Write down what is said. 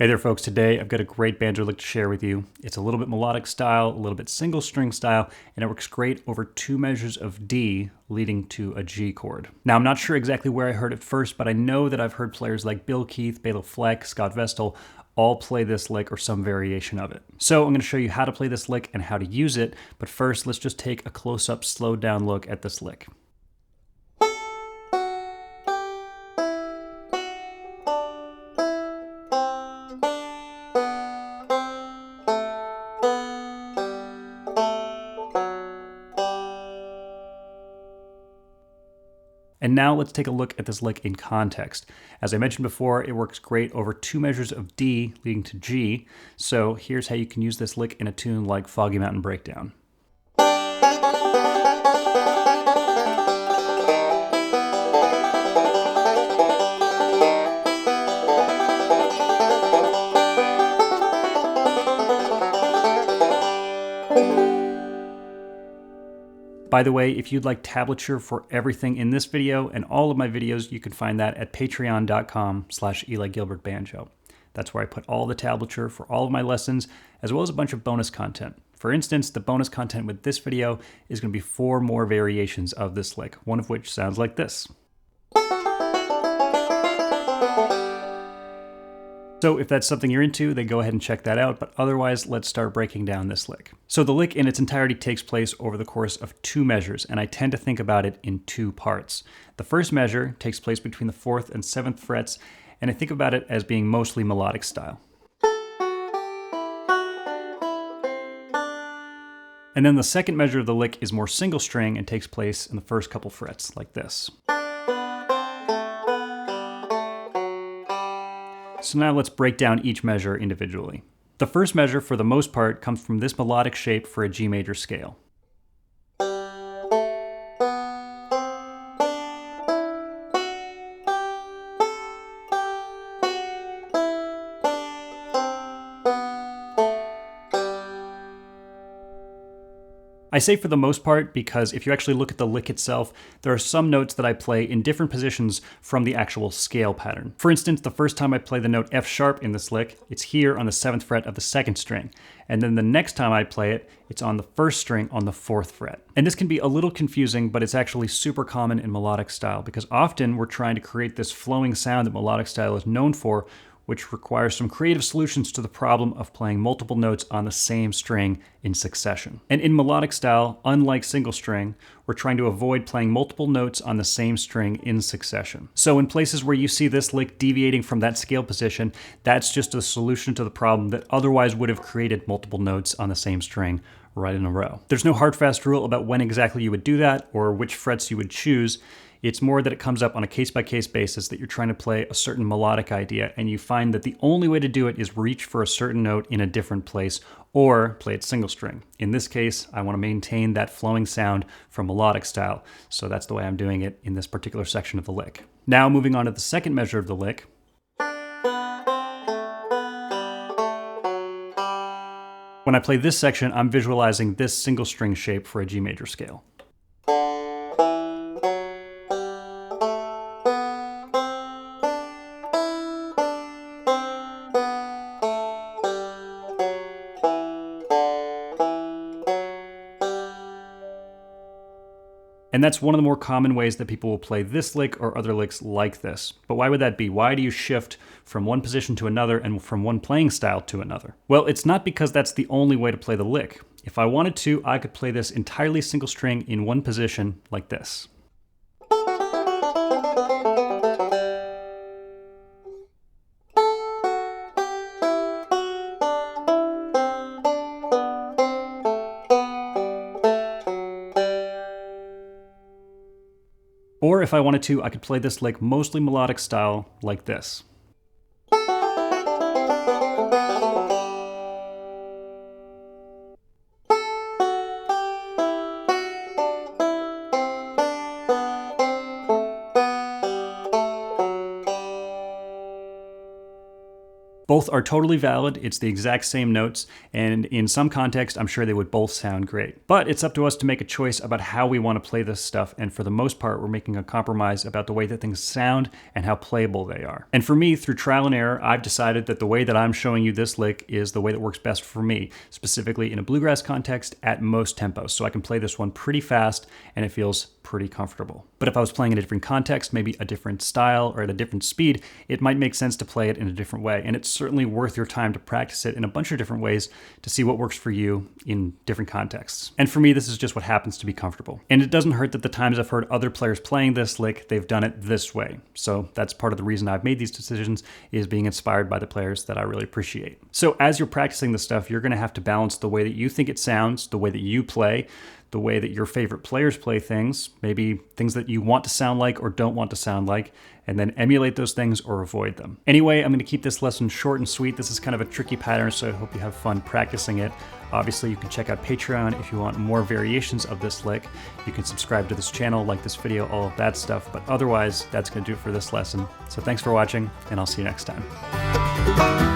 Hey there folks, today I've got a great banjo lick to share with you. It's a little bit melodic style, a little bit single string style, and it works great over 2 measures of D leading to a G chord. Now I'm not sure exactly where I heard it first, but I know that I've heard players like Bill Keith, Bela Fleck, Scott Vestal all play this lick or some variation of it. So I'm going to show you how to play this lick and how to use it, but first let's just take a close-up, slowed down look at this lick. And now let's take a look at this lick in context. As I mentioned before, it works great over 2 measures of D leading to G. So here's how you can use this lick in a tune like Foggy Mountain Breakdown. By the way, if you'd like tablature for everything in this video and all of my videos, you can find that at patreon.com/EliGilbertBanjo. That's where I put all the tablature for all of my lessons, as well as a bunch of bonus content. For instance, the bonus content with this video is going to be 4 more variations of this lick, one of which sounds like this. So if that's something you're into, then go ahead and check that out, but otherwise, let's start breaking down this lick. So the lick in its entirety takes place over the course of 2 measures, and I tend to think about it in 2 parts. The first measure takes place between the 4th and 7th frets, and I think about it as being mostly melodic style. And then the second measure of the lick is more single string and takes place in the first couple frets, like this. So now let's break down each measure individually. The first measure, for the most part, comes from this melodic shape for a G major scale. I say for the most part because if you actually look at the lick itself, there are some notes that I play in different positions from the actual scale pattern. For instance, the first time I play the note F sharp in this lick, it's here on the 7th fret of the 2nd string. And then the next time I play it, it's on the 1st string on the 4th fret. And this can be a little confusing, but it's actually super common in melodic style because often we're trying to create this flowing sound that melodic style is known for, which requires some creative solutions to the problem of playing multiple notes on the same string in succession. And in melodic style, unlike single string, we're trying to avoid playing multiple notes on the same string in succession. So in places where you see this lick deviating from that scale position, that's just a solution to the problem that otherwise would have created multiple notes on the same string right in a row. There's no hard fast rule about when exactly you would do that or which frets you would choose. It's more that it comes up on a case-by-case basis that you're trying to play a certain melodic idea, and you find that the only way to do it is reach for a certain note in a different place, or play it single string. In this case, I want to maintain that flowing sound from melodic style, so that's the way I'm doing it in this particular section of the lick. Now moving on to the second measure of the lick. When I play this section, I'm visualizing this single string shape for a G major scale. And that's one of the more common ways that people will play this lick or other licks like this. But why would that be? Why do you shift from one position to another and from one playing style to another? Well, it's not because that's the only way to play the lick. If I wanted to, I could play this entirely single string in one position like this. Or if I wanted to, I could play this lick mostly melodic style like this. Both are totally valid. It's the exact same notes, and in some context, I'm sure they would both sound great. But it's up to us to make a choice about how we want to play this stuff, and for the most part, we're making a compromise about the way that things sound and how playable they are. And for me, through trial and error, I've decided that the way that I'm showing you this lick is the way that works best for me, specifically in a bluegrass context at most tempos. So I can play this one pretty fast, and it feels pretty comfortable. But if I was playing in a different context, maybe a different style or at a different speed, it might make sense to play it in a different way. And it's certainly worth your time to practice it in a bunch of different ways to see what works for you in different contexts. And for me, this is just what happens to be comfortable. And it doesn't hurt that the times I've heard other players playing this lick, they've done it this way. So that's part of the reason I've made these decisions, is being inspired by the players that I really appreciate. So as you're practicing this stuff, you're gonna have to balance the way that you think it sounds, the way that you play, the way that your favorite players play things, maybe things that you want to sound like or don't want to sound like, and then emulate those things or avoid them. Anyway, I'm gonna keep this lesson short and sweet. This is kind of a tricky pattern, so I hope you have fun practicing it. Obviously, you can check out Patreon if you want more variations of this lick. You can subscribe to this channel, like this video, all of that stuff. But otherwise, that's gonna do it for this lesson. So thanks for watching, and I'll see you next time.